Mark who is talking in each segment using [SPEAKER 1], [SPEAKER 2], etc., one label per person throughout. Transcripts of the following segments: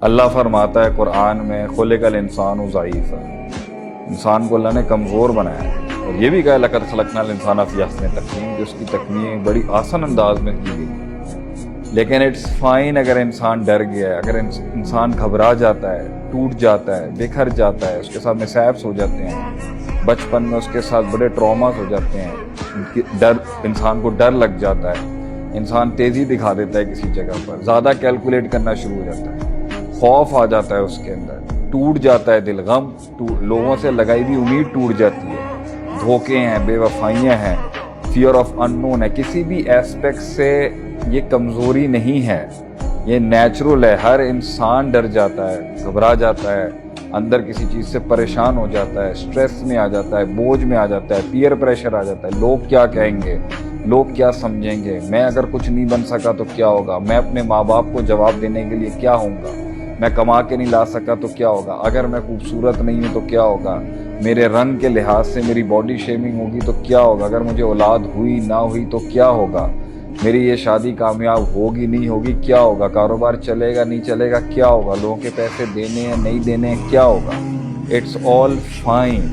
[SPEAKER 1] اللہ فرماتا ہے قرآن میں خلق الانسان ضعیفا، انسان کو اللہ نے کمزور بنایا ہے، اور یہ بھی کہا لقد خلقنا الانسان فی احسن تقویم، کہ اس کی تکمیل بڑی آسان انداز میں کی گئی۔ لیکن اٹس فائن اگر انسان ڈر گیا ہے، اگر انسان گھبرا جاتا ہے، ٹوٹ جاتا ہے، بکھر جاتا ہے، اس کے ساتھ مسائب ہو جاتے ہیں، بچپن میں اس کے ساتھ بڑے ٹراماز ہو جاتے ہیں، انسان کو ڈر لگ جاتا ہے، انسان تیزی دکھا دیتا ہے کسی جگہ پر، زیادہ کیلکولیٹ کرنا شروع ہو جاتا ہے، خوف آ جاتا ہے اس کے اندر، ٹوٹ جاتا ہے دل، غم، لوگوں سے لگائی ہوئی امید ٹوٹ جاتی ہے، دھوکے ہیں، بے وفائیاں ہیں، فیئر آف اننون ہے، کسی بھی ایسپیکٹ سے یہ کمزوری نہیں ہے، یہ نیچرل ہے۔ ہر انسان ڈر جاتا ہے، گھبرا جاتا ہے، اندر کسی چیز سے پریشان ہو جاتا ہے، سٹریس میں آ جاتا ہے، بوجھ میں آ جاتا ہے، پیئر پریشر آ جاتا ہے، لوگ کیا کہیں گے، لوگ کیا سمجھیں گے، میں اگر کچھ نہیں بن سکا تو کیا ہوگا، میں اپنے ماں باپ کو جواب دینے کے لیے کیا ہوں گا، میں کما کے نہیں لا سکا تو کیا ہوگا، اگر میں خوبصورت نہیں ہوں تو کیا ہوگا، میرے رنگ کے لحاظ سے میری باڈی شیمنگ ہوگی تو کیا ہوگا، اگر مجھے اولاد ہوئی نہ ہوئی تو کیا ہوگا، میری یہ شادی کامیاب ہوگی نہیں ہوگی کیا ہوگا، کاروبار چلے گا نہیں چلے گا کیا ہوگا، لوگوں کے پیسے دینے ہیں نہیں دینے ہیں کیا ہوگا۔ اٹس آل فائن،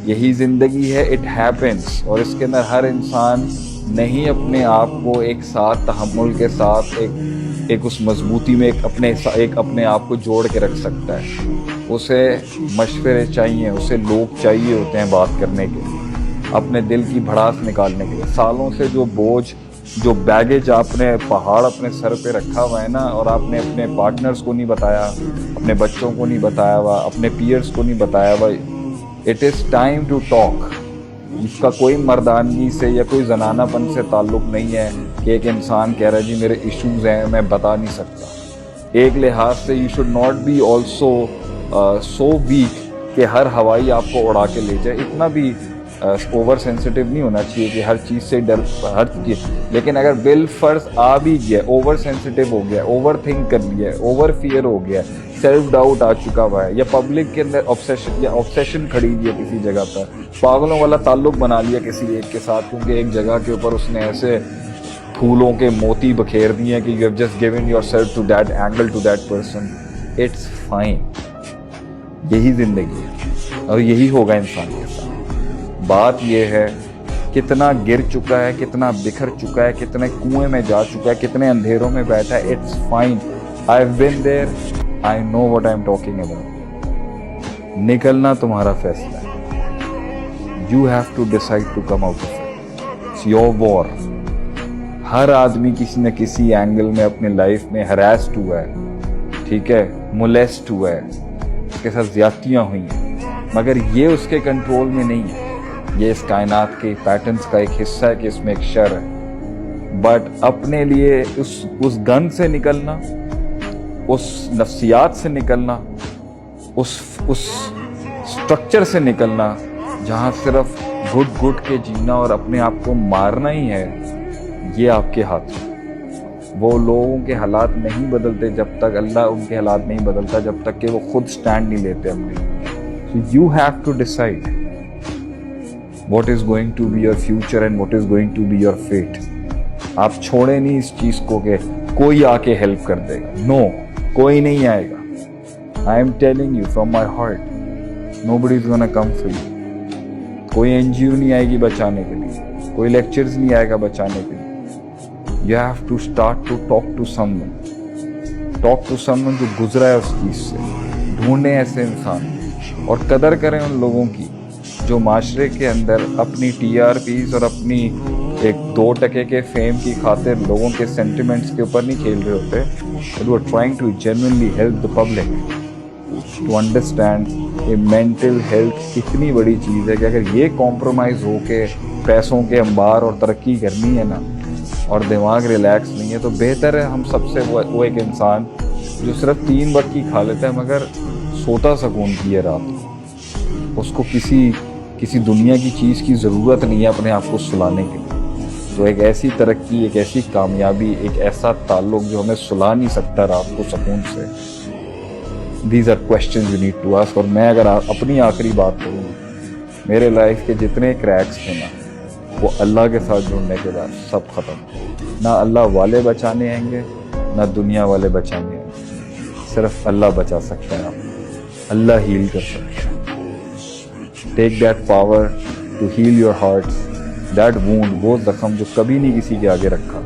[SPEAKER 1] یہی زندگی ہے، اٹ ہیپنس، اور اس کے اندر ہر انسان نہیں اپنے آپ کو ایک ساتھ تحمل کے ساتھ ایک اس مضبوطی میں ایک اپنے آپ کو جوڑ کے رکھ سکتا ہے۔ اسے مشورے چاہیے، اسے لوگ چاہیے ہوتے ہیں بات کرنے کے لیے، اپنے دل کی بھڑاس نکالنے کے لیے۔ سالوں سے جو بوجھ، جو بیگیج آپ نے پہاڑ اپنے سر پہ رکھا ہوا ہے نا، اور آپ نے اپنے پارٹنرز کو نہیں بتایا، اپنے بچوں کو نہیں بتایا ہوا، اپنے پیئرز کو نہیں بتایا ہوا، it is time to talk. اس کا کوئی مردانگی سے یا کوئی زنانہ پن سے تعلق نہیں ہے کہ ایک انسان کہہ رہا ہے جی میرے ایشوز ہیں میں بتا نہیں سکتا۔ ایک لحاظ سے you should not be also so weak کہ ہر ہوائی آپ کو اڑا کے لے جائے، اتنا بھی اوور سینسٹیو نہیں ہونا چاہیے کہ ہر چیز سے ڈر، ہر چیز۔ لیکن اگر بالفرض آ بھی گیا، اوور سینسٹیو ہو گیا، اوور تھنک کر لیا ہے، اوور فیئر ہو گیا، سیلف ڈاؤٹ آ چکا ہوا ہے، یا پبلک کے اندر آبسیشن کھڑی ہوئی ہے کسی جگہ پر، پاگلوں والا تعلق بنا لیا کسی ایک کے ساتھ، کیونکہ ایک جگہ کے اوپر اس نے ایسے پھولوں کے موتی بکھیر دیے کہ you have just given yourself to that angle to that person, it's fine. یہی زندگی ہے اور یہی ہوگا انسان کے ساتھ۔ بات یہ ہے کتنا گر چکا ہے، کتنا بکھر چکا ہے، کتنے کنویں میں جا چکا ہے، کتنے اندھیروں میں بیٹھا ہے، it's fine, I have been there, I know what I am talking about. نکلنا تمہارا فیصلہ ہے، you have to decide to come out of it, it's your war. ہر آدمی کسی نہ کسی اینگل میں اپنے لائف میں ہراسڈ ہوا ہے، ٹھیک ہے، مولیسٹ ہوا ہے، اس کے ساتھ زیادتیاں ہوئی ہیں، مگر یہ اس کے کنٹرول میں نہیں ہے، یہ اس کائنات کے پیٹرنز کا ایک حصہ ہے کہ اس میں ایک شر ہے۔ بٹ اپنے لیے اس گن سے نکلنا، اس نفسیات سے نکلنا، اس سٹرکچر سے نکلنا جہاں صرف گھٹ گھٹ کے جینا اور اپنے آپ کو مارنا ہی ہے، یہ آپ کے ہاتھ ہے۔ وہ لوگوں کے حالات نہیں بدلتے جب تک اللہ ان کے حالات نہیں بدلتا، جب تک کہ وہ خود سٹینڈ نہیں لیتے اپنے۔ So you have to decide what is going to be your future and what is going to be your fate۔ آپ چھوڑیں نہیں اس چیز کو کہ کوئی آ کے ہیلپ کر دے گا، نو، کوئی نہیں آئے گا۔ I am telling you from my heart, nobody is gonna come for you۔ کوئی NGO نہیں آئے گی بچانے کے لیے، کوئی لیکچرز نہیں آئے گا بچانے کے لیے۔ You have to start to talk to someone جو گزرا ہے اس چیز سے، ڈھونڈیں ایسے انسان اور قدر کریں ان لوگوں کی جو معاشرے کے اندر اپنی TRPs اور اپنی ایک 2 ٹکے کے فیم کی خاطر لوگوں کے سینٹیمنٹس کے اوپر نہیں کھیل رہے ہوتے، but who are trying to genuinely help the public to understand کہ مینٹل ہیلتھ کتنی بڑی چیز ہے، کہ اگر یہ کمپرومائز ہو کے پیسوں کے انبار اور ترقی کرنی ہے نا، اور دماغ ریلیکس نہیں ہے، تو بہتر ہے ہم سب سے وہ ایک انسان جو صرف 3 وقت کی کھا لیتا ہے مگر سوتا سکون کی ہے رات، اس کو کسی دنیا کی چیز کی ضرورت نہیں ہے اپنے آپ کو سلانے کے لیے۔ تو ایک ایسی ترقی، ایک ایسی کامیابی، ایک ایسا تعلق جو ہمیں سلا نہیں سکتا رات کو سکون سے، these are questions you need to ask. اور میں اگر اپنی آخری بات کروں، میرے لائف کے جتنے کریکس تھے نا، وہ اللہ کے ساتھ جڑنے کے بعد سب ختم۔ نہ اللہ والے بچانے آئیں گے، نہ دنیا والے بچانے آئیں گے، صرف اللہ بچا سکتا ہے آپ، اللہ ہیل کر سکتا ہے۔ Take that power to heal your hearts, that wound, وہ زخم جو کبھی نہیں کسی کے آگے رکھا۔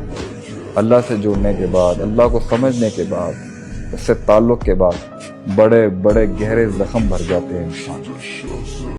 [SPEAKER 1] اللہ سے جڑنے کے بعد، اللہ کو سمجھنے کے بعد، اس سے تعلق کے بعد بڑے بڑے گہرے زخم بھر جاتے ہیں انسان۔